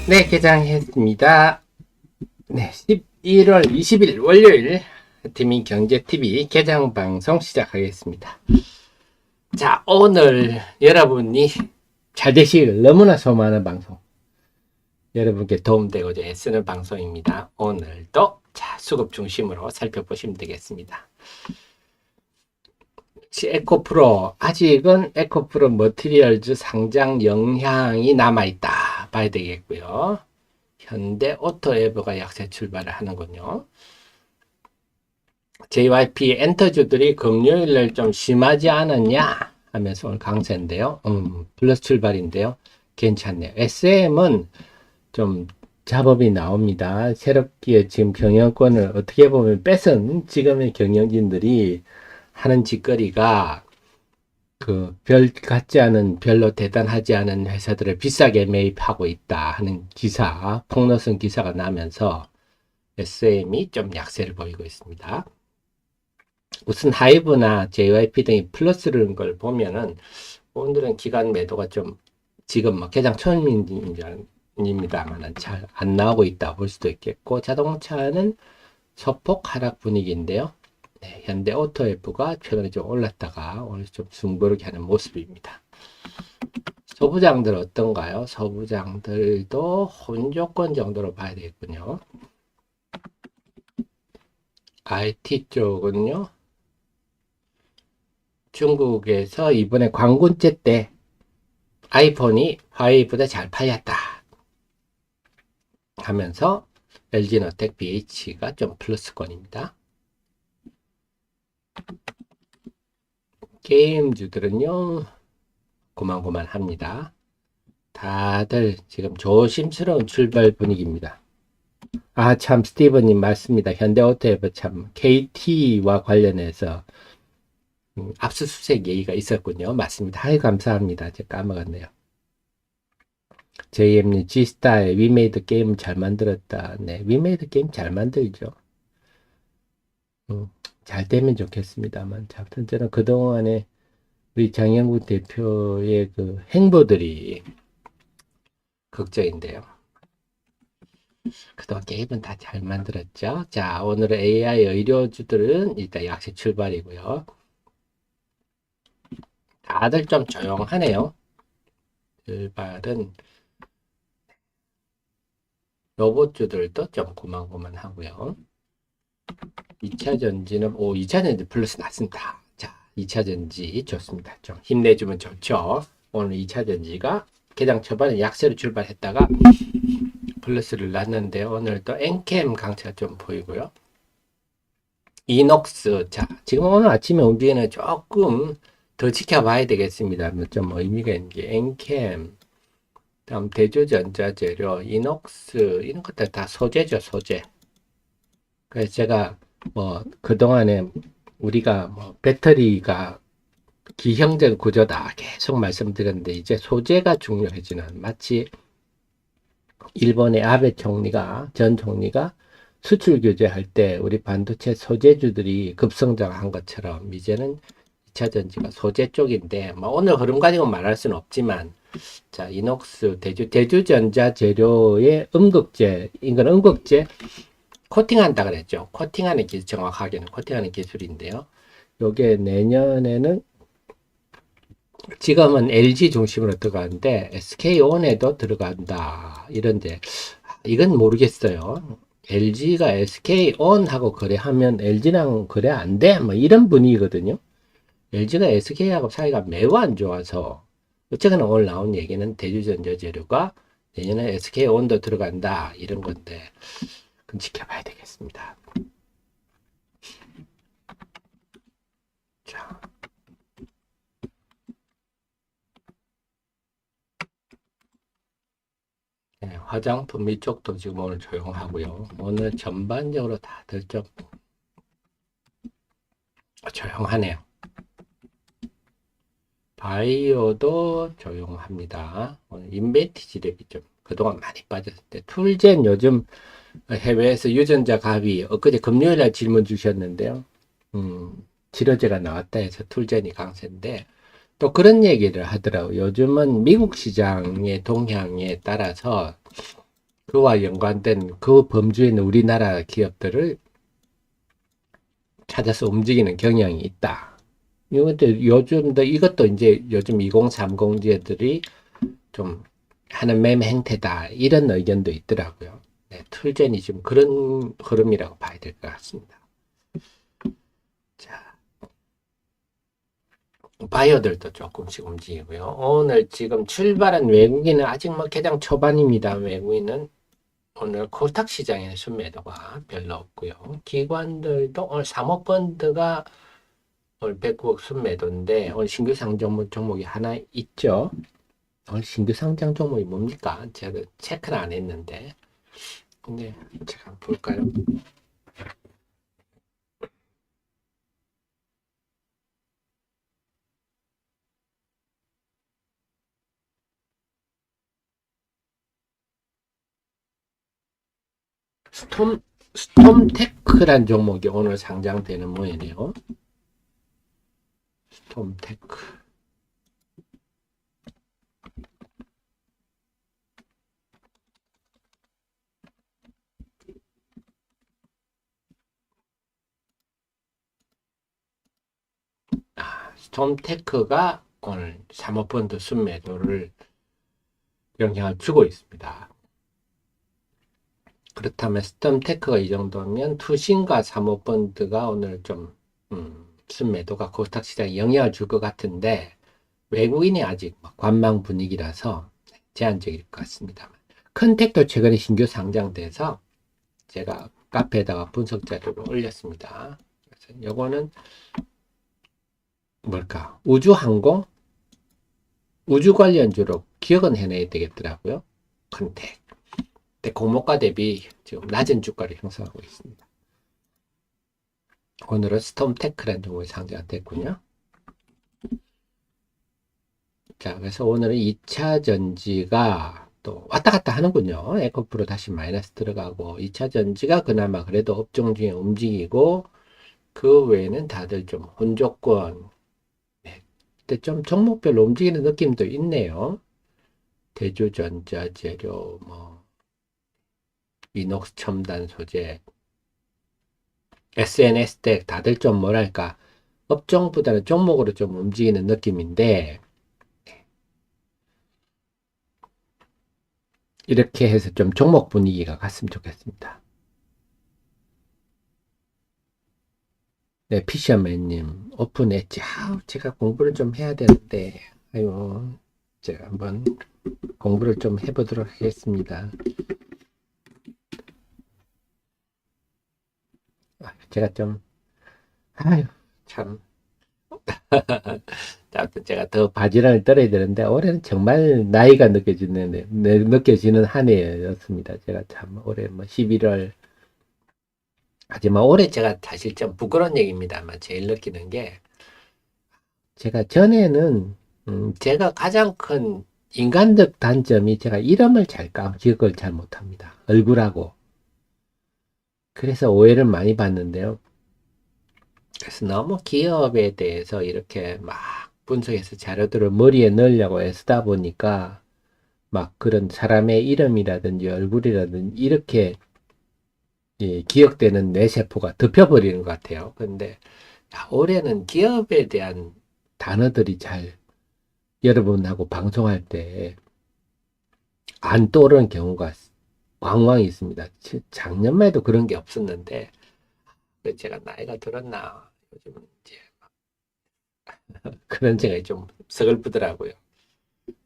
네, 개장했습니다. 네, 11월 20일 월요일 티민 경제TV 개장 방송 시작하겠습니다. 자, 오늘 여러분이 잘 되시길 너무나 소망하는 방송, 여러분께 도움되고자 애쓰는 방송입니다. 오늘도 자, 수급 중심으로 살펴보시면 되겠습니다. 에코프로, 아직은 에코프로 머티리얼즈 상장 영향이 남아있다 봐야 되겠고요. 현대 오토에버가 약세 출발을 하는군요. JYP 엔터주들이 금요일날 좀 심하지 않았냐 하면서 오늘 강세인데요. 플러스 출발인데요. 괜찮네요. SM은 좀 잡업이 나옵니다. 새롭게 지금 경영권을 어떻게 보면 뺏은 지금의 경영진들이 하는 짓거리가 그 별 같지 않은, 별로 대단하지 않은 회사들을 비싸게 매입하고 있다 하는 기사, 폭로성 기사가 나면서 SM이 좀 약세를 보이고 있습니다. 우선 하이브나 JYP 등이 플러스를 걸 보면은 오늘은 기간 매도가 좀 지금 뭐 개장 처음입니다만은 잘 안 나오고 있다 볼 수도 있겠고, 자동차는 소폭 하락 분위기인데요. 네, 현대 오토F가 최근에 좀 올랐다가 오늘 좀 중보르게 하는 모습입니다. 소부장들 어떤가요? 소부장들도 혼조권 정도로 봐야 되겠군요. IT 쪽은요, 중국에서 이번에 광군제 때 아이폰이 화웨이보다 잘 팔렸다 하면서 LG노텍 BH가 좀 플러스권입니다. 게임주들은요, 고만고만합니다. 다들 지금 조심스러운 출발 분위기입니다. 아, 참, 스티브님 맞습니다. 현대오토에버 참 KT와 관련해서 압수수색 얘기가 있었군요. 맞습니다. 아이, 감사합니다. 제가 까먹었네요. JM님, G스타의 위메이드 게임 잘 만들었다. 네, 위메이드 게임 잘 만들죠. 잘 되면 좋겠습니다만, 자, 저는 그동안에 우리 장영국 대표의 그 행보들이 걱정인데요. 그동안 게임은 다 잘 만들었죠. 자, 오늘은 AI 의료주들은 일단 약세 출발이고요. 다들 좀 조용하네요. 출발은 로봇주들도 좀 고만고만하고요. 2차전지는 2차전지 플러스 났습니다. 자, 2차전지 좋습니다. 좀 힘내주면 좋죠. 오늘 2차전지가 개장 초반에 약세로 출발했다가 플러스를 났는데 오늘 또 엔캠 강세가 좀 보이고요. 이녹스, 자, 지금 오늘 아침에 움직이는 조금 더 지켜봐야 되겠습니다. 좀 의미가 있는 게 엔캠, 다음 대주전자재료, 이녹스 이런 것들 다 소재죠, 소재. 그래서 제가 뭐 그동안에 우리가 뭐 배터리가 기형적 구조다 계속 말씀드렸는데, 이제 소재가 중요해지는, 마치 일본의 아베 총리가, 전 총리가 수출 규제할 때 우리 반도체 소재주들이 급성장한 것처럼 이제는 2차 전지가 소재 쪽인데, 뭐 오늘 흐름 가지고 말할 수는 없지만, 자, 이녹스 대주전자 재료의 음극재, 이건 음극재 코팅한다 그랬죠. 코팅하는 기술, 정확하게는 코팅하는 기술인데요. 요게 내년에는, 지금은 LG 중심으로 들어가는데 SK온에도 들어간다 이런데, 이건 모르겠어요. LG가 SK온하고 거래하면 LG랑 거래 안 돼, 뭐 이런 분위기거든요. LG가 SK하고 사이가 매우 안 좋아서, 어쨌거나 오늘 나온 얘기는 대주전자 재료가 내년에 SK온도 들어간다 이런 건데, 그건 지켜봐야 되겠습니다. 자, 네, 화장품 이쪽도 지금 오늘 조용하고요. 오늘 전반적으로 다들 좀 조용하네요. 바이오도 조용합니다. 오늘 인벤티지 대비 좀 그동안 많이 빠졌는데, 툴젠 요즘 해외에서 유전자 가위, 엊그제 금요일날 질문 주셨는데요. 치료제가 나왔다 해서 툴젠이 강세인데, 또 그런 얘기를 하더라고요. 요즘은 미국 시장의 동향에 따라서 그와 연관된 그 범주에 있는 우리나라 기업들을 찾아서 움직이는 경향이 있다. 이것도 이것도 이제 요즘 2030제들이 좀 하는 매매 행태다. 이런 의견도 있더라고요. 네, 툴젠이 지금 그런 흐름이라고 봐야 될 것 같습니다. 자, 바이오들도 조금씩 움직이고요. 오늘 지금 출발한 외국인은 아직 뭐 개장 초반입니다. 외국인은 오늘 코스닥 시장에 순매도가 별로 없고요. 기관들도 오늘 사모펀드가 오늘 109억 순매도인데 오늘 신규 상장 종목이 하나 있죠. 오늘 신규 상장 종목이 뭡니까? 제가 체크를 안 했는데 근데 제가 한번 볼까요? 스톰테크란 종목이 오늘 상장되는 모양이네요. 스톰테크. 스톰테크가 오늘 사모펀드 순매도를 영향을 주고 있습니다. 그렇다면 스톰테크가 이 정도면 투신과 사모펀드가 오늘 좀 순매도가 코스닥 시장에 영향을 줄 것 같은데 외국인이 아직 관망 분위기라서 제한적일 것 같습니다. 컨택도 최근에 신규 상장돼서 제가 카페에다가 분석 자료를 올렸습니다. 그래서 요거는 뭘까? 우주항공? 우주 관련주로 기억은 해내야 되겠더라고요. 컨택. 근데 공모가 대비 지금 낮은 주가를 형성하고 있습니다. 오늘은 스톰테크라는 종목이 상장됐군요. 자, 그래서 오늘은 2차 전지가 또 왔다 갔다 하는군요. 에코프로 다시 마이너스 들어가고 2차 전지가 그나마 그래도 업종 중에 움직이고 그 외에는 다들 좀 혼조권. 네. 근데 좀 종목별로 움직이는 느낌도 있네요. 대주전자재료, 이녹스 첨단 소재, SNS텍 다들 좀 뭐랄까 업종보다는 종목으로 좀 움직이는 느낌인데 이렇게 해서 좀 종목 분위기가 갔으면 좋겠습니다. 네, 피셔맨님 오픈 엣지. 제가 공부를 좀 해야 되는데 아유 제가 한번 공부를 좀 해보도록 하겠습니다. 제가 좀 아유 참 제가 더 바지런히 떨어야 되는데 올해는 정말 나이가 느껴지는 한 해였습니다. 제가 참 올해 11월 하지만 올해 제가 사실 좀 부끄러운 얘기입니다만 제일 느끼는 게 제가 전에는 제가 가장 큰 인간적 단점이 제가 이름을 기억을 잘 못합니다. 얼굴하고. 그래서 오해를 많이 받는데요. 그래서 너무 기업에 대해서 이렇게 막 분석해서 자료들을 머리에 넣으려고 애쓰다 보니까 막 그런 사람의 이름이라든지 얼굴이라든지 이렇게 기억되는 뇌세포가 덮여버리는 것 같아요. 근데 올해는 기업에 대한 단어들이 잘 여러분하고 방송할 때 안 떠오르는 경우가 왕왕 있습니다. 작년만 해도 그런 게 없었는데 제가 나이가 들었나 요즘은 이제 그런 생각이 좀 서글프더라고요.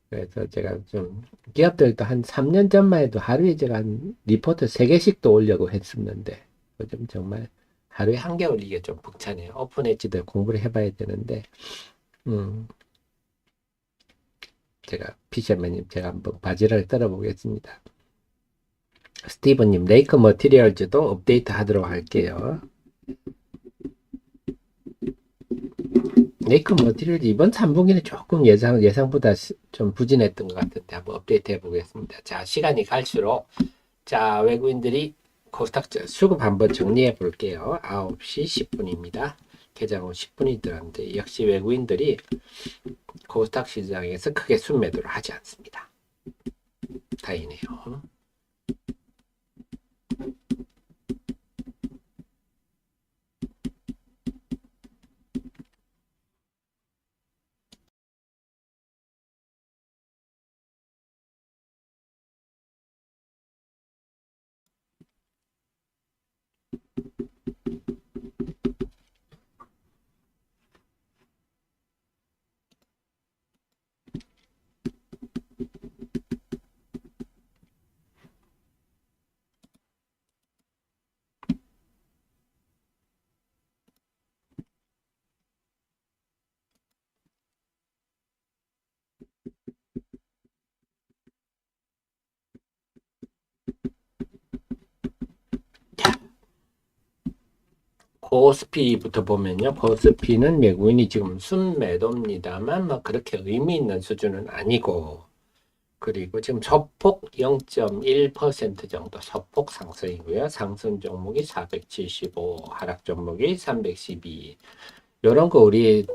그래서 제가 좀 기업들도 한 3년 전만 해도 하루에 제가 한 리포트 3개씩도 올려고 했었는데 요즘 정말 하루에 1개 올리기가 좀 벅차네요. 오픈 엣지도 공부를 해봐야 되는데 제가 피셔맨님 제가 한번 바지를 떨어보겠습니다. 스티브님 레이크 머티리얼즈도 업데이트 하도록 할게요. 레이크 머티리얼즈 이번 3분기는 조금 예상보다 좀 부진했던 것 같은데 한번 업데이트 해보겠습니다. 자, 시간이 갈수록 자, 외국인들이 코스닥 수급 한번 정리해 볼게요. 9시 10분입니다. 개장 후 10분이 들었는데 역시 외국인들이 코스닥 시장에서 크게 순매도를 하지 않습니다. 다행이네요. 코스피부터 보면요. 코스피는 외국인이 지금 순매도입니다만 뭐 그렇게 의미 있는 수준은 아니고, 그리고 지금 소폭 0.1% 정도 소폭 상승이고요. 상승 종목이 475, 하락 종목이 312. 이런 거 우리가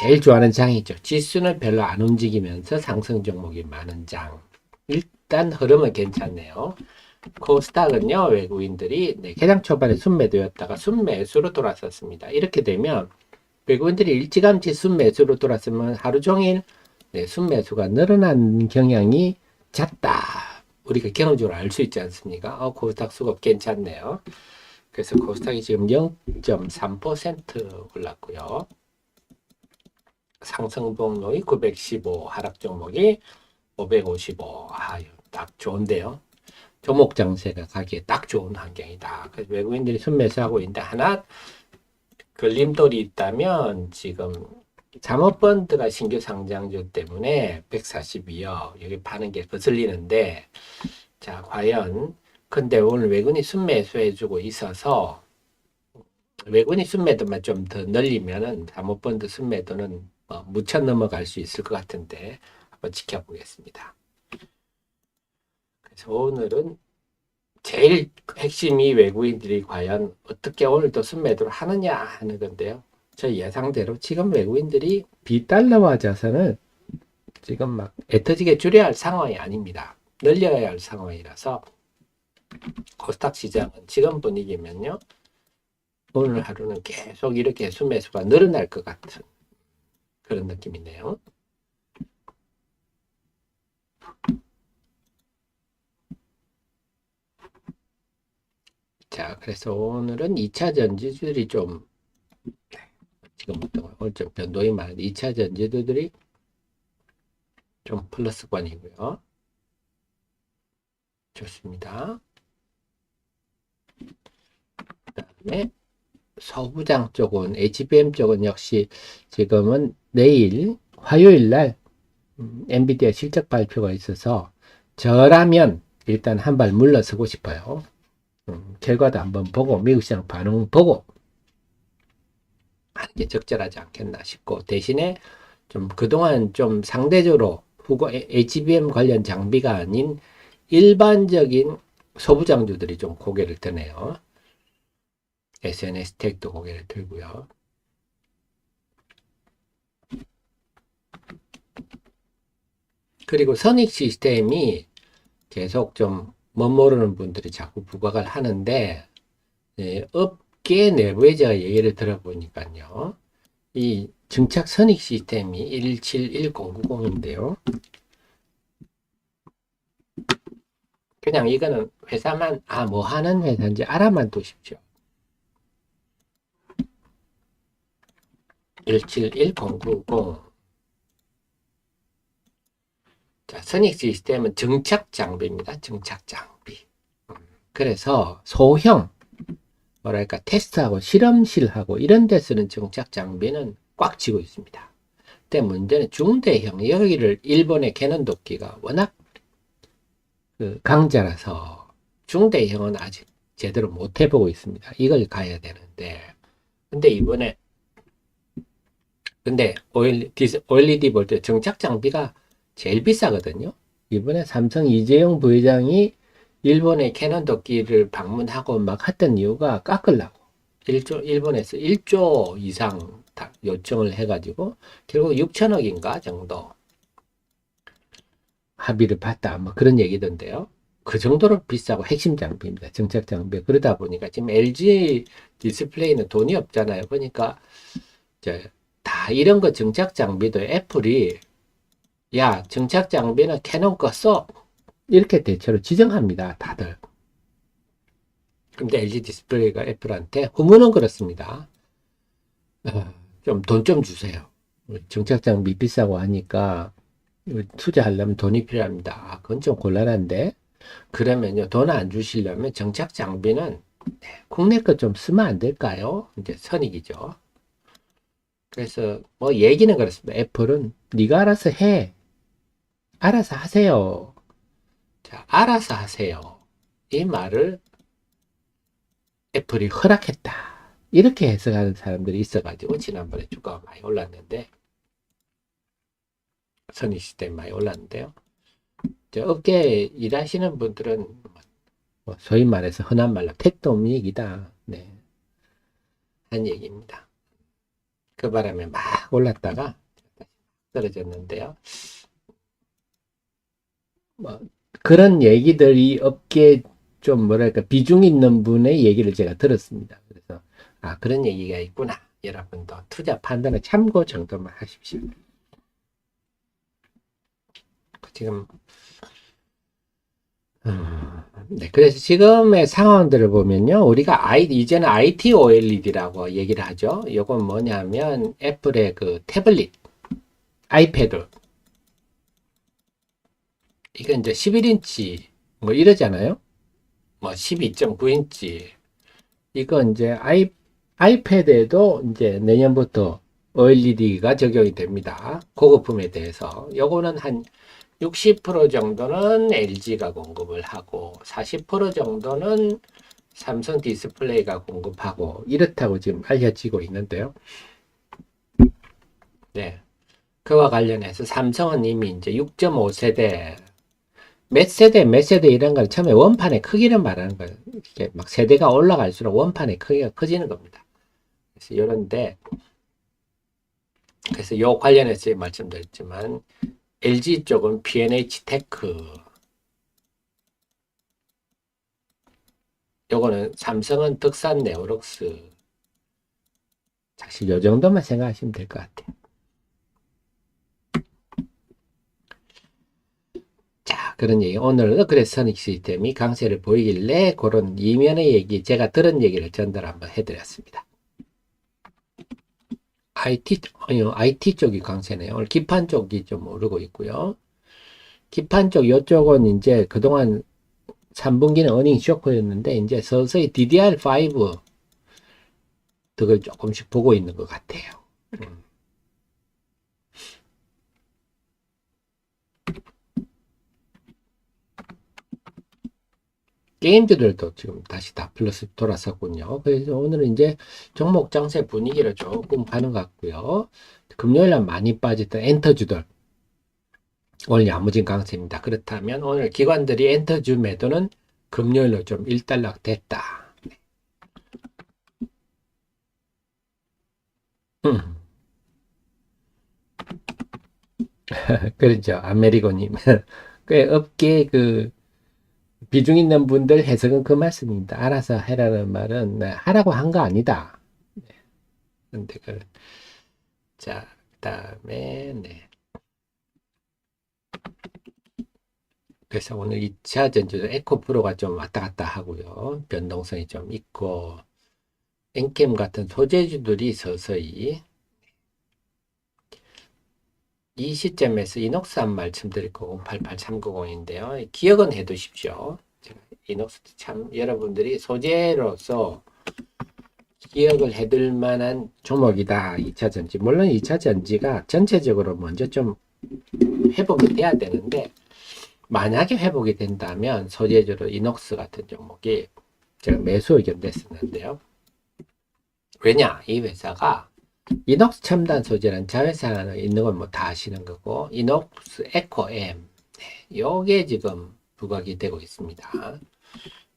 제일 좋아하는 장이죠. 지수는 별로 안 움직이면서 상승 종목이 많은 장. 일단 흐름은 괜찮네요. 코스닥은요, 외국인들이 개장 초반에 순매도였다가 순매수로 돌아섰습니다. 이렇게 되면 외국인들이 일찌감치 순매수로 돌았으면 하루 종일 순매수가 늘어난 경향이 잦다. 우리가 경험적으로 알 수 있지 않습니까? 코스닥 수급 괜찮네요. 그래서 코스닥이 지금 0.3% 올랐고요. 상승 종목이 915, 하락 종목이 555. 딱 좋은데요. 종목 장세가 가기에 딱 좋은 환경이다. 그래서 외국인들이 순매수하고 있는데 하나 걸림돌이 있다면 지금 자모펀드가 신규 상장주 때문에 142억 여기 파는 게 거슬리는데, 자 과연 근데 오늘 외국인이 순매수해주고 있어서 외국인이 순매도만 좀 더 늘리면은 자모펀드 순매도는 묻혀 넘어갈 수 있을 것 같은데 한번 지켜보겠습니다. 그래서 오늘은 제일 핵심이 외국인들이 과연 어떻게 오늘도 순매도를 하느냐 하는 건데요. 저 예상대로 지금 외국인들이 비달러화 자산을 지금 막 애터지게 줄여야 할 상황이 아닙니다. 늘려야 할 상황이라서 코스닥 시장은 지금 분위기면요. 오늘 하루는 계속 이렇게 순매수가 늘어날 것 같은 그런 느낌이네요. 자, 그래서 오늘은 2차 전지주들이 좀 지금 오늘 좀 변동이 많은데 2차 전지주들이 좀 플러스권이고요. 좋습니다. 그 다음에 소부장 쪽은 HBM 쪽은 역시 지금은 내일 화요일 날 엔비디아 실적 발표가 있어서 저라면 일단 한 발 물러서고 싶어요. 결과도 한번 보고 미국 시장 반응 보고 하는 게 적절하지 않겠나 싶고, 대신에 좀 그동안 좀 상대적으로 HBM 관련 장비가 아닌 일반적인 소부장주들이 좀 고개를 드네요. SNS 텍도 고개를 들고요. 그리고 선익 시스템이 계속 좀 멋모르는 분들이 자꾸 부각을 하는데, 업계 내부에서 얘기를 들어보니까요. 이 증착 선익 시스템이 171090인데요. 그냥 이거는 회사만, 뭐 하는 회사인지 알아만 두십시오. 171090. 자, 선익 시스템은 증착 장비입니다. 증착 장비. 그래서 소형, 뭐랄까, 테스트하고 실험실하고 이런 데 쓰는 증착 장비는 꽉 쥐고 있습니다. 근데 문제는 중대형, 여기를 일본의 캐논 도끼가 워낙 강자라서 중대형은 아직 제대로 못 해보고 있습니다. 이걸 가야 되는데, 근데 이번에 OLED 볼 때 정착 장비가 제일 비싸거든요. 이번에 삼성 이재용 부회장이 일본의 캐논 도끼를 방문하고 막 했던 이유가 깎으려고. 일본에서 1조 이상 요청을 해가지고 결국 6천억인가 정도 합의를 봤다. 뭐 그런 얘기던데요. 그 정도로 비싸고 핵심 장비입니다. 정착 장비. 그러다 보니까 지금 LG 디스플레이는 돈이 없잖아요. 그러니까 이제 다 이런 거 정착 장비도 애플이 야, 정착 장비는 캐논 거 써. 이렇게 대체로 지정합니다. 다들. 근데 LG 디스플레이가 애플한테 후문은 그렇습니다. 좀 돈 좀 주세요. 정착 장비 비싸고 하니까 투자하려면 돈이 필요합니다. 그건 좀 곤란한데. 그러면요, 돈 안 주시려면 정착 장비는 국내 거 좀 쓰면 안 될까요? 이제 선익이죠. 그래서 뭐 얘기는 그렇습니다. 애플은 네가 알아서 해. 알아서 하세요. 자, 알아서 하세요. 이 말을 애플이 허락했다. 이렇게 해석하는 사람들이 있어가지고 지난번에 주가가 많이 올랐는데 선익시대에 많이 올랐는데요. 업계에 일하시는 분들은 뭐 소위 말해서 흔한 말로 택도 없는 얘기다. 네, 한 얘기입니다. 그 바람에 막 올랐다가 떨어졌는데요. 뭐 그런 얘기들이 업계에 좀 뭐랄까 비중 있는 분의 얘기를 제가 들었습니다. 그래서 그런 얘기가 있구나. 여러분도 투자 판단의 참고 정도만 하십시오. 지금 네, 그래서 지금의 상황들을 보면요, 우리가 이제는 IT OLED라고 얘기를 하죠. 이건 뭐냐면 애플의 그 태블릿, 아이패드, 이건 이제 11인치 뭐 이러잖아요. 뭐 12.9인치. 이거 이제 아이패드에도 이제 내년부터 OLED가 적용이 됩니다. 고급품에 대해서. 요거는 한 60% 정도는 LG가 공급을 하고 40% 정도는 삼성 디스플레이가 공급하고 이렇다고 지금 알려지고 있는데요. 네. 그와 관련해서 삼성은 이미 이제 6.5세대 몇 세대 이런 걸 처음에 원판의 크기를 말하는 거예요. 이렇게 막 세대가 올라갈수록 원판의 크기가 커지는 겁니다. 그래서 이런데 그래서 요 관련해서 말씀드렸지만 LG 쪽은 P&H 테크 요거는 삼성은 덕산 네오록스 사실 요 정도만 생각하시면 될 것 같아요. 자, 그런 얘기. 오늘은 그래서 선익 시스템이 강세를 보이길래 그런 이면의 얘기, 제가 들은 얘기를 전달 한번 해드렸습니다. IT 쪽이 강세네요. 오늘 기판 쪽이 좀 오르고 있고요. 기판 쪽 이쪽은 이제 그동안 3분기는 어닝 쇼크였는데 이제 서서히 DDR5 덕을 조금씩 보고 있는 것 같아요. 게임들도 지금 다시 다 플러스 돌아섰군요. 그래서 오늘은 이제 종목 장세 분위기를 조금 가는 것 같고요. 금요일날 많이 빠졌던 엔터주들 오늘 야무진 강세입니다. 그렇다면 오늘 기관들이 엔터주 매도는 금요일로 좀 일단락 됐다. 그렇죠. 아메리고님. 그 업계 그 비중 있는 분들 해석은 그 말씀입니다. 알아서 해라는 말은 하라고 한 거 아니다. 근데 자, 그다음에 네. 그래서 오늘 2차 전지도 에코프로가 좀 왔다 갔다 하고요. 변동성이 좀 있고 엔캠 같은 소재주들이 서서히 이 시점에서 이녹스 한 말씀드릴 거고 88390인데요. 기억은 해 두십시오. 이녹스 참 여러분들이 소재로서 기억을 해둘 만한 종목이다. 2차 전지. 물론 2차 전지가 전체적으로 먼저 좀 회복이 돼야 되는데 만약에 회복이 된다면 소재주로 이녹스 같은 종목이 제가 매수 의견 냈었는데요. 왜냐? 이 회사가 이녹스 첨단 소재라는 자회사 하나 있는 건 뭐 다 아시는 거고 이녹스 에코엠 요게 지금 부각이 되고 있습니다.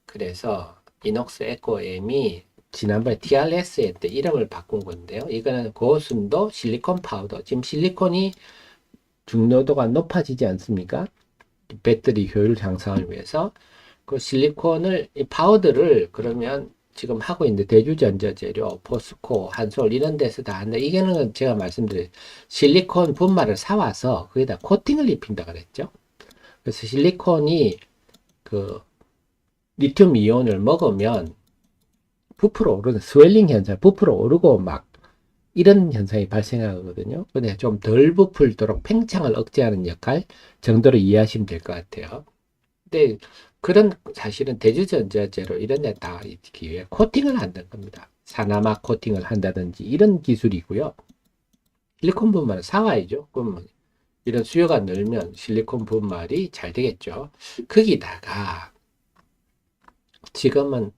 그래서 이녹스 에코엠이 지난번에 TRS에 때 이름을 바꾼 건데요. 이거는 고순도 실리콘 파우더. 지금 실리콘이 중노도가 높아지지 않습니까? 배터리 효율 향상을 위해서 그 실리콘을 이 파우더를 그러면 지금 하고 있는데 대주전자재료, 포스코, 한솔 이런 데서 다 한다. 이게는 제가 말씀드린 실리콘 분말을 사와서 거기다 코팅을 입힌다 그랬죠. 그래서 실리콘이 그 리튬 이온을 먹으면 부풀어 오르는 스웰링 현상, 부풀어 오르고 막 이런 현상이 발생하거든요. 근데 좀 덜 부풀도록 팽창을 억제하는 역할 정도로 이해하시면 될 것 같아요. 근데 그런 사실은 대주전자재로 이런 데 다 기회 코팅을 한다는 겁니다. 사나마 코팅을 한다든지 이런 기술이고요. 실리콘 분말을 사와야죠. 그러면 이런 수요가 늘면 실리콘 분말이 잘 되겠죠. 거기다가 지금은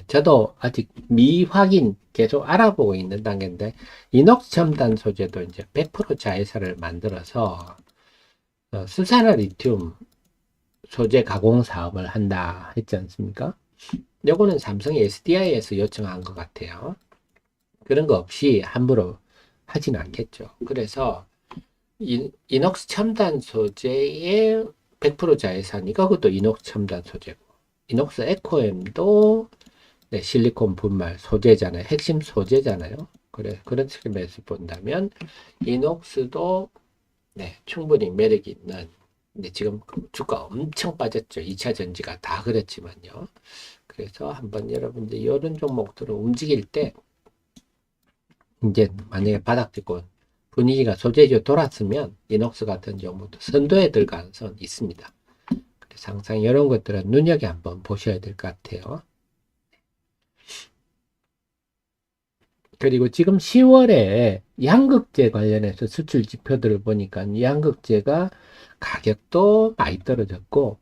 저도 아직 미확인 계속 알아보고 있는 단계인데, 이녹스 첨단 소재도 이제 100% 자회사를 만들어서 수산화 리튬 소재 가공 사업을 한다 했지 않습니까? 요거는 삼성이 SDI에서 요청한 것 같아요. 그런 거 없이 함부로 하진 않겠죠. 그래서 이녹스 첨단 소재의 100% 자회사니까 그것도 이녹스 첨단 소재고, 이녹스 에코엠도 네, 실리콘 분말 소재잖아요. 핵심 소재잖아요. 그래, 그런 측면에서 본다면 이녹스도 네, 충분히 매력이 있는. 근데 지금 주가 엄청 빠졌죠. 2차 전지가 다 그랬지만요. 그래서 한번 여러분들 이런 종목들을 움직일 때 이제 만약에 바닥 찍고 분위기가 소재지로 돌았으면 이녹스 같은 종목도 선도에 들 가능성은 있습니다. 그래서 항상 이런 것들은 눈여겨 한번 보셔야 될 것 같아요. 그리고 지금 10월에 양극재 관련해서 수출 지표들을 보니까 양극재가 가격도 많이 떨어졌고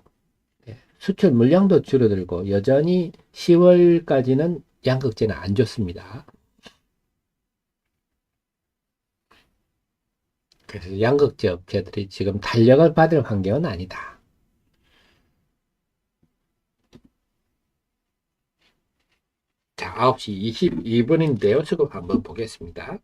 수출 물량도 줄어들고 여전히 10월까지는 양극재는 안 좋습니다. 그래서 양극재 업체들이 지금 탄력을 받을 환경은 아니다. 자, 9시 22분인데요. 수급 한번 보겠습니다.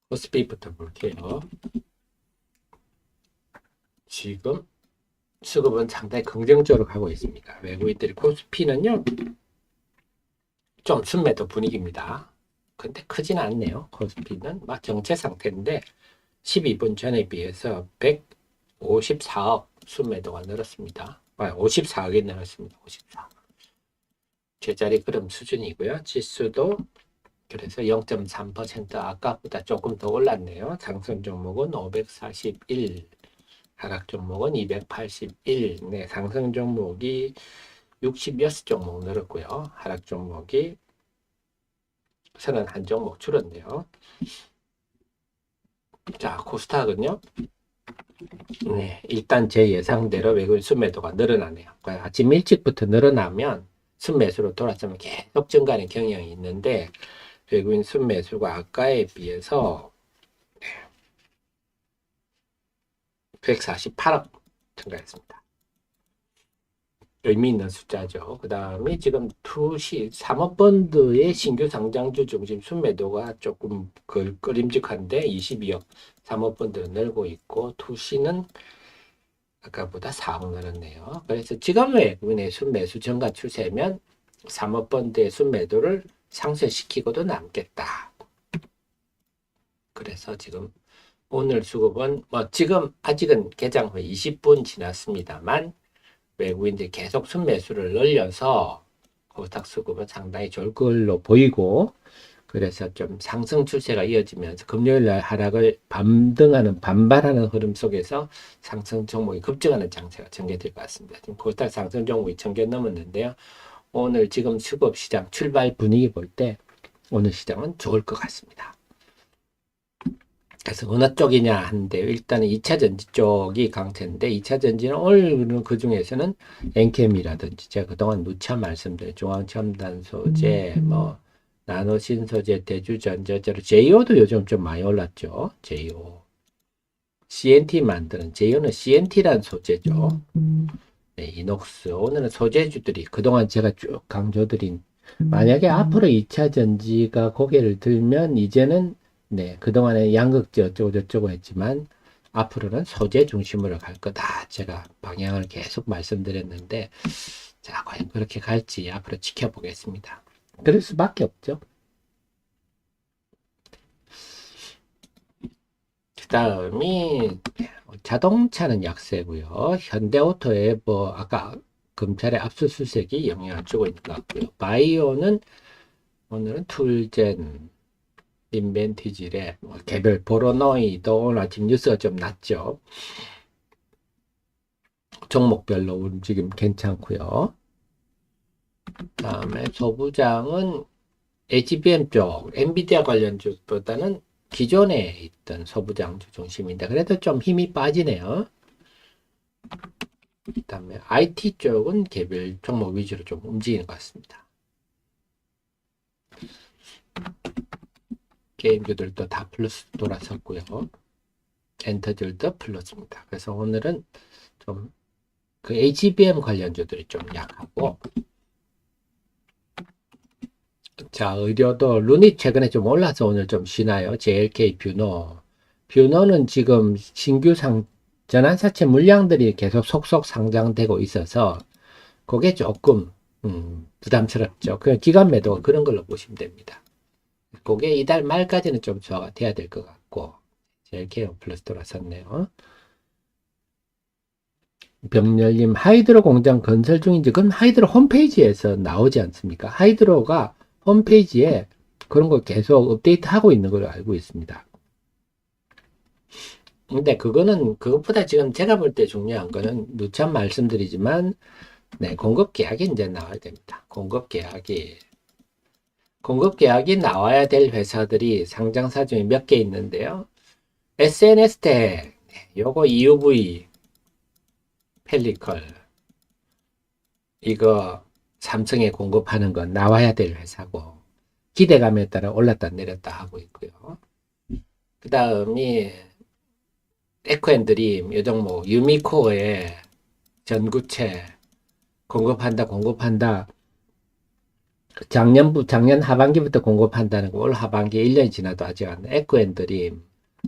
코스피부터 볼게요. 지금 수급은 상당히 긍정적으로 가고 있습니다. 외국인들이 코스피는요, 좀 순매도 분위기입니다. 근데 크진 않네요. 코스피는 막 정체 상태인데 12분 전에 비해서 154억 순매도가 늘었습니다. 54억이 늘었습니다. 54억. 제자리 걸음 수준이고요. 지수도 그래서 0.3% 아까보다 조금 더 올랐네요. 상승 종목은 541, 하락 종목은 281. 네, 상승 종목이 60여 종목 늘었고요. 하락 종목이 31종목 줄었네요. 자, 코스닥은요. 네, 일단 제 예상대로 외국인 순매도가 늘어나네요. 그러니까 아침 일찍부터 늘어나면 순매수로 돌아서면 계속 증가하는 경향이 있는데 외국인 순매수가 아까에 비해서 148억 증가했습니다. 의미 있는 숫자죠. 그 다음에 지금 투시 사모펀드의 신규 상장주 중심 순매도가 조금 끄림직한데 22억 사모펀드는 늘고 있고 투시는 아까보다 4억 늘었네요. 그래서 지금 외국인의 순매수 증가 추세면 사모펀드의 순매도를 상쇄시키고도 남겠다. 그래서 지금 오늘 수급은 뭐 지금 아직은 개장 후 20분 지났습니다만 외국인들이 계속 순매수를 늘려서 코스닥 수급은 상당히 좋을 걸로 보이고 그래서 좀 상승 추세가 이어지면서 금요일 날 하락을 반발하는 흐름 속에서 상승 종목이 급증하는 장세가 전개될 것 같습니다. 지금 코스닥 상승 종목이 2,000개 넘었는데요. 오늘 지금 수급 시장 출발 분위기 볼 때 오늘 시장은 좋을 것 같습니다. 그래서 어느 쪽이냐 하는데 일단은 2차 전지 쪽이 강세인데 2차 전지는 오늘 그 중에서는 엔캠이라든지 제가 그동안 누차 말씀드린 중앙첨단 소재 뭐 나노 신소재 대주전자재로 제이오도 요즘 좀 많이 올랐죠. 제이오 CNT 만드는 제이오는 CNT란 소재죠. 네, 이녹스 오늘은 소재주들이 그동안 제가 쭉 강조드린 만약에 앞으로 2차 전지가 고개를 들면 이제는 네, 그동안에 양극재 어쩌고 저쩌고 했지만 앞으로는 소재 중심으로 갈 거다. 제가 방향을 계속 말씀드렸는데 자, 과연 그렇게 갈지 앞으로 지켜보겠습니다. 그럴 수밖에 없죠. 그 다음이 자동차는 약세고요. 현대오토에 뭐 아까 검찰의 압수수색이 영향을 주고 있는 것 같고요. 바이오는 오늘은 툴젠, 인벤티지랩, 뭐 개별 보로노이도 오늘 아침 뉴스가 좀 났죠. 종목별로 움직임 괜찮고요. 다음에 소부장은 HBM 쪽, 엔비디아 관련주보다는 기존에 있던 소부장주 중심인데 그래도 좀 힘이 빠지네요. 그 다음에 IT 쪽은 개별 종목 위주로 좀 움직이는 것 같습니다. 게임주들도 다 플러스 돌아섰고요. 엔터들도 플러스입니다. 그래서 오늘은 좀 그 HBM 관련주들이 좀 약하고, 자, 의료도 룬이 최근에 좀 올라서 오늘 좀 쉬나요? JLK 뷰노. 뷰노는 지금 신규 전환사채 물량들이 계속 속속 상장되고 있어서 그게 조금 부담스럽죠. 그냥 기관 매도 그런 걸로 보시면 됩니다. 그게 이달 말까지는 좀 저하가 돼야 될 것 같고 JLK 플러스 돌아섰네요. 병렬님 하이드로 공장 건설 중인지 그건 하이드로 홈페이지에서 나오지 않습니까? 하이드로가 홈페이지에 그런 걸 계속 업데이트하고 있는 걸로 알고 있습니다. 근데 그거는 그것보다 지금 제가 볼 때 중요한 거는 누차 말씀드리지만 네, 공급 계약이 이제 나와야 됩니다. 공급 계약이 나와야 될 회사들이 상장사 중에 몇 개 있는데요. SNS텍, 요거 EUV, 펠리컬, 이거 삼성에 공급하는 건 나와야 될 회사고 기대감에 따라 올랐다 내렸다 하고 있고요. 그 다음이 에코앤드림, 요 종목 유미코어에 전구체 공급한다. 작년 하반기부터 공급한다는 거, 올 하반기 1년이 지나도 아직 안 돼. 에코앤드림,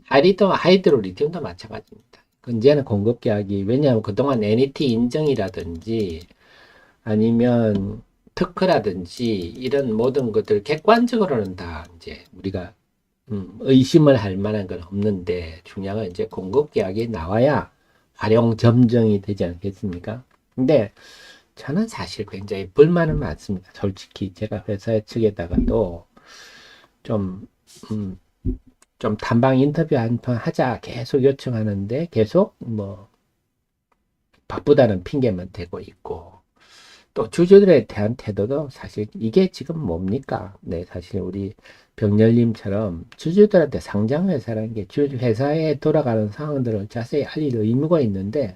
하이드로 리튬도 마찬가지입니다. 이제는 공급 계약이, 왜냐하면 그동안 NET 인정이라든지 아니면 특허라든지 이런 모든 것들 객관적으로는 다 이제 우리가 의심을 할 만한 건 없는데 중요한 건 이제 공급 계약이 나와야 활용 점정이 되지 않겠습니까? 근데 저는 사실 굉장히 불만은 많습니다. 솔직히 제가 회사 측에다가도 좀, 좀 탐방 인터뷰 한 번 하자 계속 요청하는데 계속 뭐 바쁘다는 핑계만 대고 있고 또 주주들에 대한 태도도 사실 이게 지금 뭡니까? 네, 사실 우리 병렬님처럼 주주들한테 상장회사라는 게 회사에 돌아가는 상황들을 자세히 알릴 의무가 있는데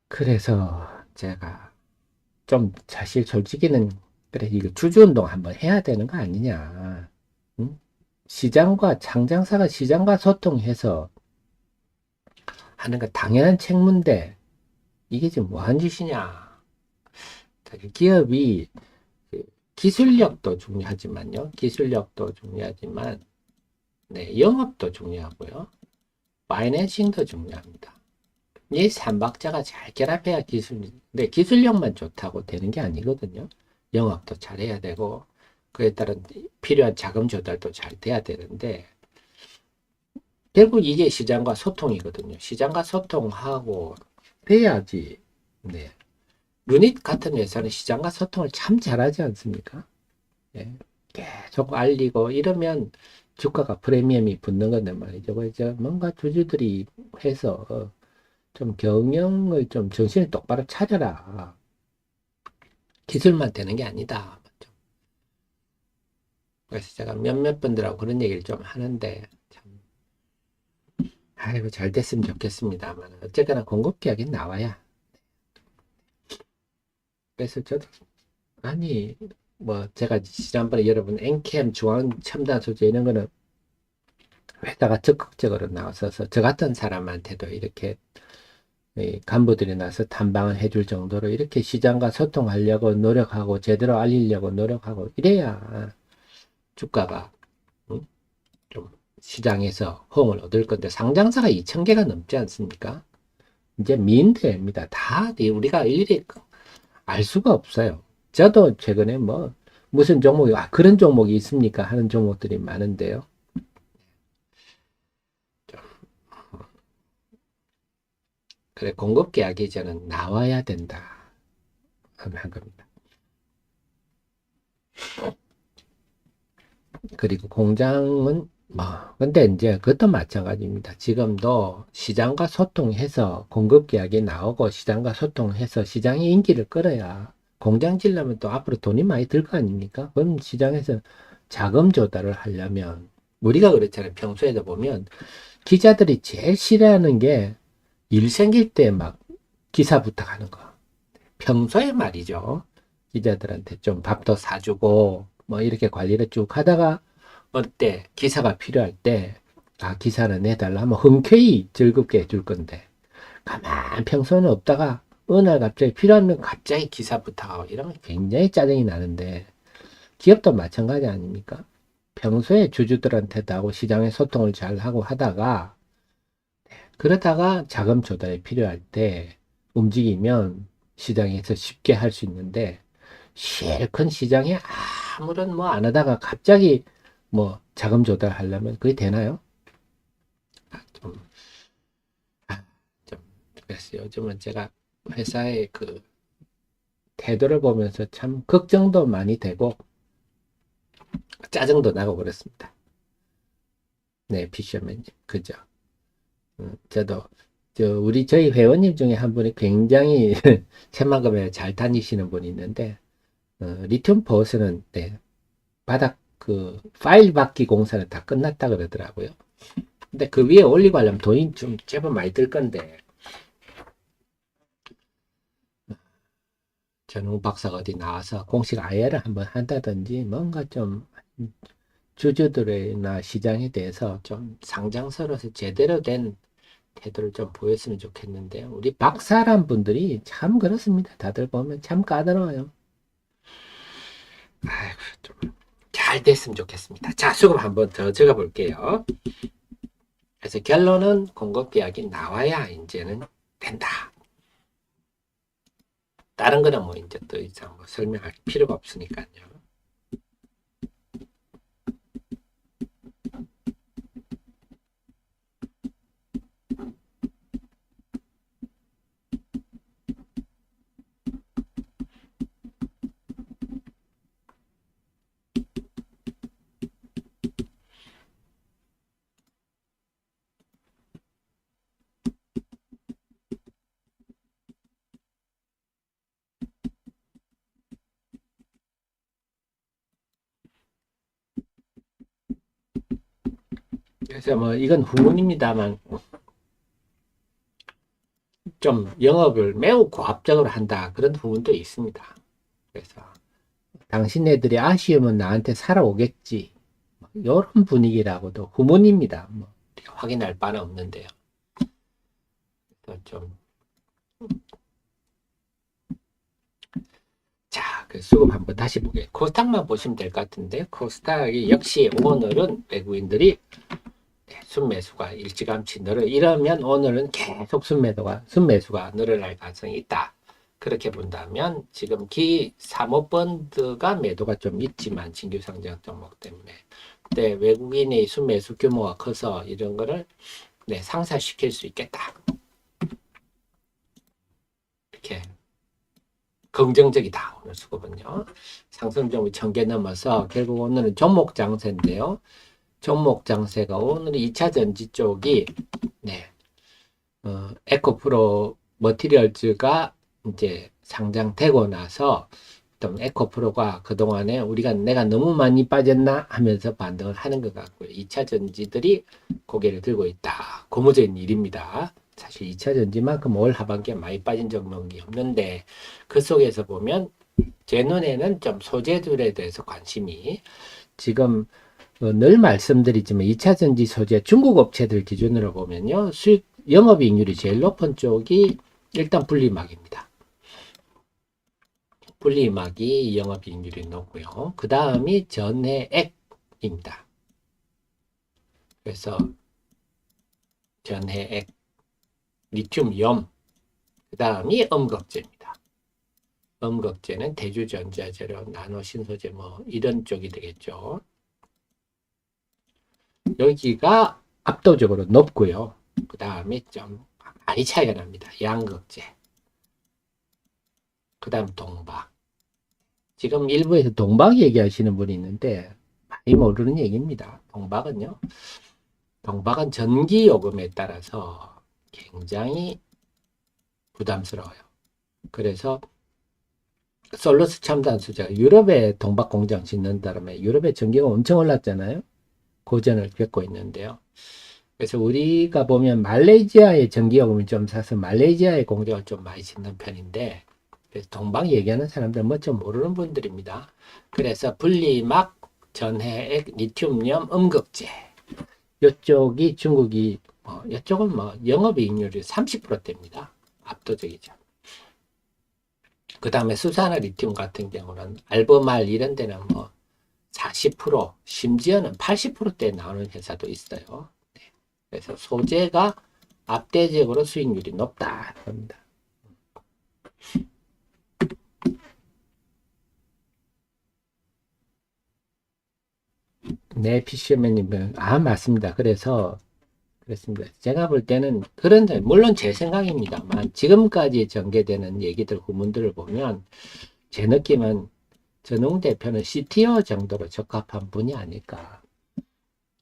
그래서 제가 좀 사실 솔직히는 그래 이거 주주운동 한번 해야 되는 거 아니냐. 응? 상장사가 시장과 소통해서 하는 거 당연한 책무인데 이게 지금 뭐한 짓이냐. 기업이 그 기술력도 중요하지만요. 기술력도 중요하지만 네, 영업도 중요하고요. 파이낸싱도 중요합니다. 이 삼박자가 잘 결합해야 근데 기술력만 좋다고 되는 게 아니거든요. 영업도 잘해야 되고, 그에 따른 필요한 자금 조달도 잘 돼야 되는데, 결국 이게 시장과 소통이거든요. 시장과 소통하고 돼야지. 네. 유닛 같은 회사는 시장과 소통을 참 잘하지 않습니까? 네. 계속 알리고 이러면 주가가 프리미엄이 붙는 건데 말이죠. 그래서 뭔가 주주들이 해서 좀 경영을 좀 정신을 똑바로 차려라. 기술만 되는 게 아니다. 그래서 제가 몇몇 분들하고 그런 얘기를 좀 하는데, 참, 아이고, 잘 됐으면 좋겠습니다만, 어쨌거나 공급 계약이 나와야. 그래서 저도, 아니, 뭐, 제가 지난번에 여러분, 엔캠 중앙첨단소재 이런 거는 회사가 적극적으로 나와서서 저 같은 사람한테도 이렇게 간부들이 나서 탐방을 해줄 정도로 이렇게 시장과 소통하려고 노력하고 제대로 알리려고 노력하고 이래야 주가가 좀 시장에서 호응을 얻을 건데 상장사가 2,000개가 넘지 않습니까? 이제 미인대입니다. 다 우리가 일일이 알 수가 없어요. 저도 최근에 뭐 무슨 종목이 그런 종목이 있습니까 하는 종목들이 많은데요. 그래 공급 계약이 저는 나와야 된다 한 겁니다. 그리고 공장은 뭐 근데 이제 그것도 마찬가지입니다. 지금도 시장과 소통해서 공급 계약이 나오고 시장과 소통해서 시장의 인기를 끌어야 공장 지려면 또 앞으로 돈이 많이 들 거 아닙니까? 그럼 시장에서 자금 조달을 하려면 우리가 그렇잖아요. 평소에도 보면 기자들이 제일 싫어하는 게 일 생길 때 막 기사 부탁하는 거. 평소에 말이죠. 기자들한테 좀 밥도 사주고 뭐 이렇게 관리를 쭉 하다가 어때 기사가 필요할 때 기사를 내달라 하면 흔쾌히 즐겁게 해줄 건데 가만 평소는 없다가 어느 날 갑자기 필요하면 갑자기 기사 부탁하고 이러면 굉장히 짜증이 나는데 기업도 마찬가지 아닙니까? 평소에 주주들한테도 하고 시장에 소통을 잘 하고 하다가 그러다가 자금 조달이 필요할 때 움직이면 시장에서 쉽게 할 수 있는데 실컷 시장에 아무런 뭐 안 하다가 갑자기 뭐 자금 조달하려면 그게 되나요? 좀, 아, 좀 그래서 요즘은 제가 회사의 그 태도를 보면서 참 걱정도 많이 되고 짜증도 나고 그렇습니다. 네, 피셔맨님. 그죠? 저도 저희 회원님 중에 한 분이 굉장히 새만금에 잘 다니시는 분이 있는데 리튬 보스는 네, 바닥 그 파일 받기 공사는 다 끝났다 그러더라고요. 근데 그 위에 올리고 하려면 돈이 좀 제법 많이 들 건데 전웅 박사가 어디 나와서 공식 IR을 한번 한다든지 뭔가 좀 주주들이나 시장에 대해서 좀 상장서로서 제대로 된 태도를 좀 보였으면 좋겠는데 우리 박사란 분들이 참 그렇습니다. 다들 보면 참 까다로워요. 아이고 좀 잘 됐으면 좋겠습니다. 자, 수급 한번 더 적어 볼게요. 그래서 결론은 공급 계약이 나와야 이제는 된다. 다른 거는 뭐 이제 더 이상 뭐 설명할 필요가 없으니까요. 그래서 뭐 이건 후문입니다만 좀 영업을 매우 고압적으로 한다 그런 부분도 있습니다. 그래서 당신네들이 아쉬우면 나한테 살아오겠지. 이런 분위기라고도 후문입니다. 뭐 확인할 바는 없는데요. 좀 자, 그 수급 한번 다시 보게. 코스닥만 보시면 될 것 같은데 코스닥이 역시 오늘은 외국인들이 순매수가 일찌감치 이러면 오늘은 계속 순매수가 늘어날 가능성이 있다. 그렇게 본다면 지금 기 사모펀드가 매도가 좀 있지만 신규 상장 종목 때문에 근데 외국인의 순매수 규모가 커서 이런 거를 네, 상쇄시킬 수 있겠다. 이렇게 긍정적이다. 오늘 수급은요. 상승 종목 1000개 넘어서 결국 오늘은 종목 장세인데요. 종목 장세가 오늘은 2차 전지 쪽이 네, 에코프로 머티리얼즈가 이제 상장되고 나서 좀 에코프로가 그동안에 내가 너무 많이 빠졌나 하면서 반등을 하는 것 같고요. 2차 전지들이 고개를 들고 있다. 고무적인 일입니다. 사실 2차 전지만큼 올 하반기에 많이 빠진 종목이 없는데 그 속에서 보면 제 눈에는 좀 소재들에 대해서 관심이 지금 늘 말씀드리지만 2차 전지 소재 중국 업체들 기준으로 보면요. 수익 영업이익률이 제일 높은 쪽이 일단 분리막입니다. 분리막이 영업이익률이 높고요. 그 다음이 전해액입니다. 그래서 전해액, 리튬, 염, 그 다음이 음극재입니다. 음극재는 대주전자재료, 나노신소재 뭐 이런 쪽이 되겠죠. 여기가 압도적으로 높고요. 그 다음에 좀 많이 차이가 납니다. 양극재. 그 다음 동박. 지금 일부에서 동박 얘기하시는 분이 있는데 많이 모르는 얘기입니다. 동박은 전기요금에 따라서 굉장히 부담스러워요. 그래서 솔루스 첨단 소재가 유럽에 동박 공장 짓는 다음에 유럽의 전기가 엄청 올랐잖아요. 고전을 겪고 있는데요. 그래서 우리가 보면 말레이시아의 전기요금을 좀 사서 말레이시아의 공장을 좀 많이 짓는 편인데, 그래서 동방 얘기하는 사람들은 뭐 좀 모르는 분들입니다. 그래서 분리막, 전해액, 리튬염, 음극재. 이쪽이 중국이 이쪽은 뭐 영업이익률이 30%대입니다. 압도적이죠. 그 다음에 수산화 리튬 같은 경우는 알베말 이런 데는 뭐 40% 심지어는 80%대 나오는 회사도 있어요. 네. 그래서 소재가 압대적으로 수익률이 높다 합니다. 네, 피셔맨님, 맞습니다. 그렇습니다. 제가 볼 때는 물론 제 생각입니다만, 지금까지 전개되는 얘기들, 구문들을 보면, 제 느낌은 전웅 대표는 CTO 정도로 적합한 분이 아닐까.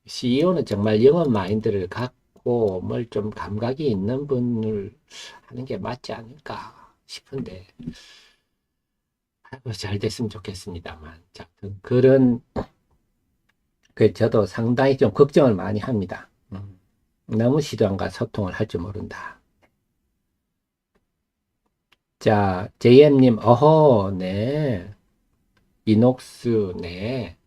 CEO는 정말 영업 마인드를 갖고, 뭘 좀 감각이 있는 분을 하는 게 맞지 않을까 싶은데, 잘 됐으면 좋겠습니다만. 자, 저도 상당히 좀 걱정을 많이 합니다. 너무 시장과 소통을 할 줄 모른다. 자, JM님, 네. 이녹스, 네.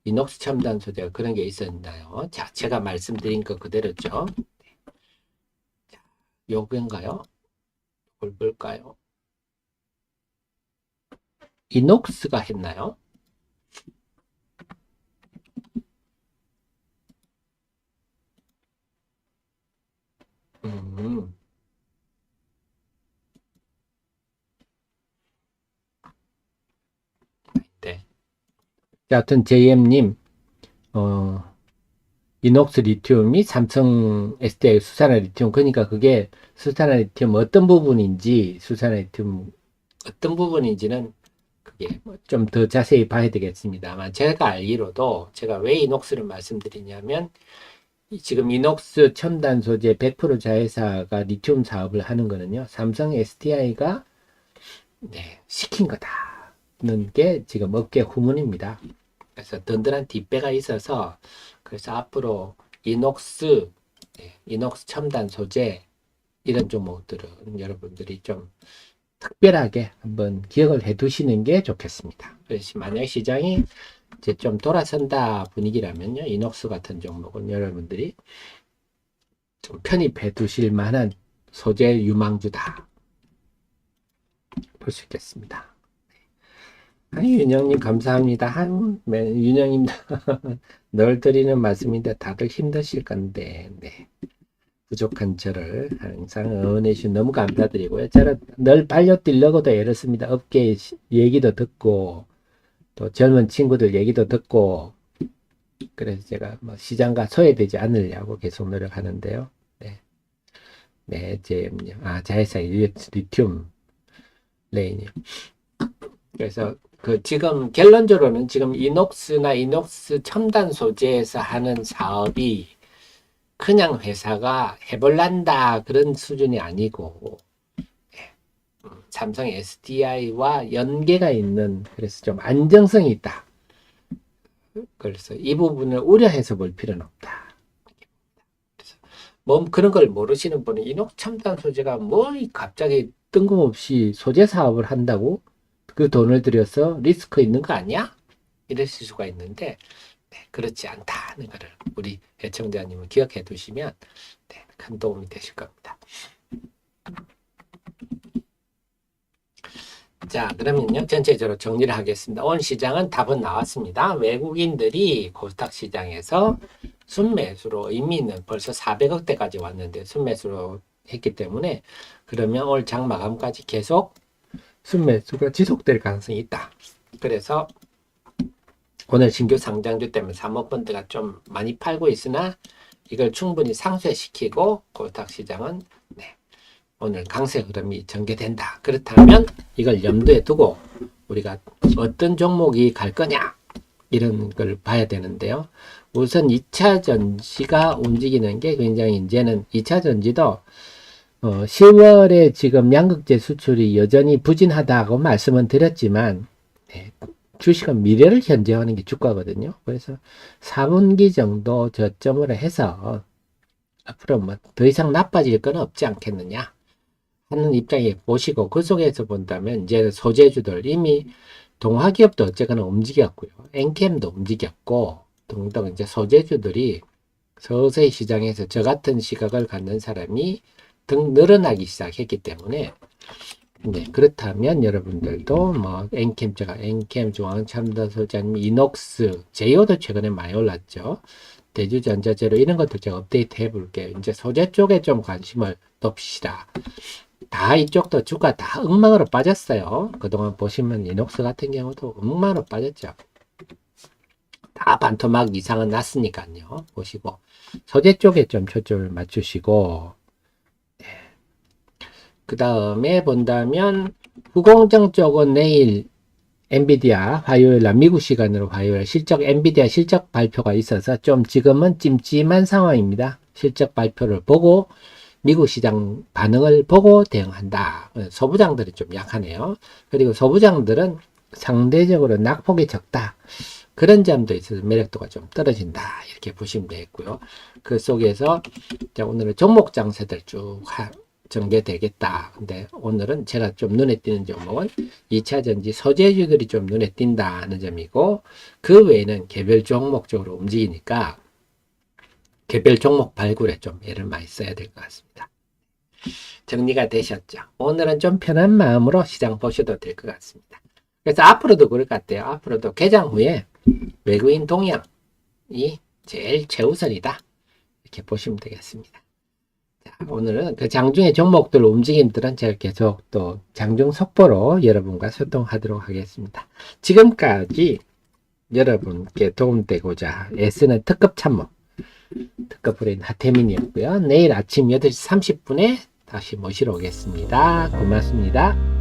이녹스 첨단 소재가 그런 게 있었나요? 자, 제가 말씀드린 거 그대로죠. 자, 요건가요? 이걸 볼까요? 이녹스가 했나요? 음, 네. 자, 하여튼 JM님, 이녹스 리튬이 삼성 SDI 수산화 리튬, 그러니까 그게 수산화 리튬 수산화 리튬 어떤 부분인지는 그게 좀 더 자세히 봐야 되겠습니다만, 제가 알기로도 제가 왜 이녹스를 말씀드리냐면, 지금 이녹스 첨단 소재 100% 자회사가 리튬 사업을 하는 거는요, 삼성 SDI가 시킨 거다는 게 지금 업계 후문입니다. 그래서 든든한 뒷배가 있어서, 그래서 앞으로 이녹스 첨단 소재 이런 종목들은 여러분들이 좀 특별하게 한번 기억을 해 두시는 게 좋겠습니다. 그래서 만약 시장이 이제 좀 돌아선다 분위기라면요, 이녹스 같은 종목은 여러분들이 좀 편입해 두실 만한 소재 유망주다 볼 수 있겠습니다. 윤영님 감사합니다. 윤영님 늘 드리는 말씀인데 다들 힘드실 건데, 네. 부족한 저를 항상 응원해 주신 너무 감사드리고요. 저는 늘 빨려 뛰려고도 애렇습니다. 업계 얘기도 듣고 또 젊은 친구들 얘기도 듣고, 그래서 제가 뭐 시장과 소외되지 않으려고 계속 노력하는데요. 네, 네, 자회사 리튬 레이님. 그래서 지금 결론적으로는 지금 이녹스 첨단 소재에서 하는 사업이 그냥 회사가 해볼란다 그런 수준이 아니고, 삼성 SDI와 연계가 있는, 그래서 좀 안정성이 있다. 그래서 이 부분을 우려해서 볼 필요는 없다. 그래서 뭐 그런 걸 모르시는 분은 이녹 첨단 소재가 뭐 갑자기 뜬금없이 소재 사업을 한다고 그 돈을 들여서 리스크 있는 거 아니야? 이랬을 수가 있는데, 그렇지 않다는 것을 우리 애청자님은 기억해 두시면 큰 도움이 되실 겁니다. 자, 그러면요, 전체적으로 정리를 하겠습니다. 오늘 시장은 답은 나왔습니다. 외국인들이 코스닥 시장에서 순매수로, 이미는 벌써 400억대까지 왔는데 순매수로 했기 때문에, 그러면 올 장 마감까지 계속 순매수가 지속될 가능성이 있다. 그래서 오늘 신규 상장주 때문에 사모펀드가 좀 많이 팔고 있으나 이걸 충분히 상쇄시키고 코스닥 시장은 오늘 강세 흐름이 전개된다. 그렇다면 이걸 염두에 두고 우리가 어떤 종목이 갈 거냐 이런 걸 봐야 되는데요. 우선 2차 전지가 움직이는 게 굉장히 이제는 2차 전지도 10월에 지금 양극재 수출이 여전히 부진하다고 말씀은 드렸지만 주식은 미래를 현재하는 게 주가거든요. 그래서 4분기 정도 저점으로 해서 앞으로 뭐 더 이상 나빠질 건 없지 않겠느냐 하는 입장에 보시고 그 속에서 본다면 이제 소재주들 이미 동화기업도 어쨌거나 움직였고요. 엔캠도 움직였고 등등 이제 소재주들이 서서히 시장에서 저 같은 시각을 갖는 사람이 등 늘어나기 시작했기 때문에 그렇다면 여러분들도 뭐 엔캠, 중앙첨단소재 아니면 이녹스, 제이오도 최근에 많이 올랐죠. 대주전자재료 이런 것도 제가 업데이트 해볼게요. 이제 소재 쪽에 좀 관심을 둡시다. 다 이쪽도 주가 다 엉망으로 빠졌어요. 그동안 보시면 이녹스 같은 경우도 엉망으로 빠졌죠. 다 반토막 이상은 났으니까요. 보시고 소재 쪽에 좀 초점을 맞추시고 그 다음에 본다면 후공정 쪽은 내일 엔비디아 화요일날 미국 시간으로 화요일 엔비디아 실적 발표가 있어서 좀 지금은 찜찜한 상황입니다. 실적 발표를 보고 미국 시장 반응을 보고 대응한다. 소부장들이 좀 약하네요. 그리고 소부장들은 상대적으로 낙폭이 적다. 그런 점도 있어서 매력도가 좀 떨어진다. 이렇게 보시면 되겠고요. 그 속에서 오늘은 종목 장세들 쭉 전개되겠다. 근데 오늘은 제가 좀 눈에 띄는 종목은 2차 전지 소재주들이 좀 눈에 띈다 하는 점이고 그 외에는 개별 종목적으로 움직이니까 개별 종목 발굴에 좀 애를 많이 써야 될 것 같습니다. 정리가 되셨죠? 오늘은 좀 편한 마음으로 시장 보셔도 될 것 같습니다. 그래서 앞으로도 그럴 것 같아요. 앞으로도 개장 후에 외국인 동향이 제일 최우선이다. 이렇게 보시면 되겠습니다. 자, 오늘은 그 장중의 종목들 움직임들은 제가 계속 또 장중 속보로 여러분과 소통하도록 하겠습니다. 지금까지 여러분께 도움되고자 애쓰는 특급 참모 특급 브레인 하태민이었고요. 내일 아침 8시 30분에 다시 모시러 오겠습니다. 고맙습니다.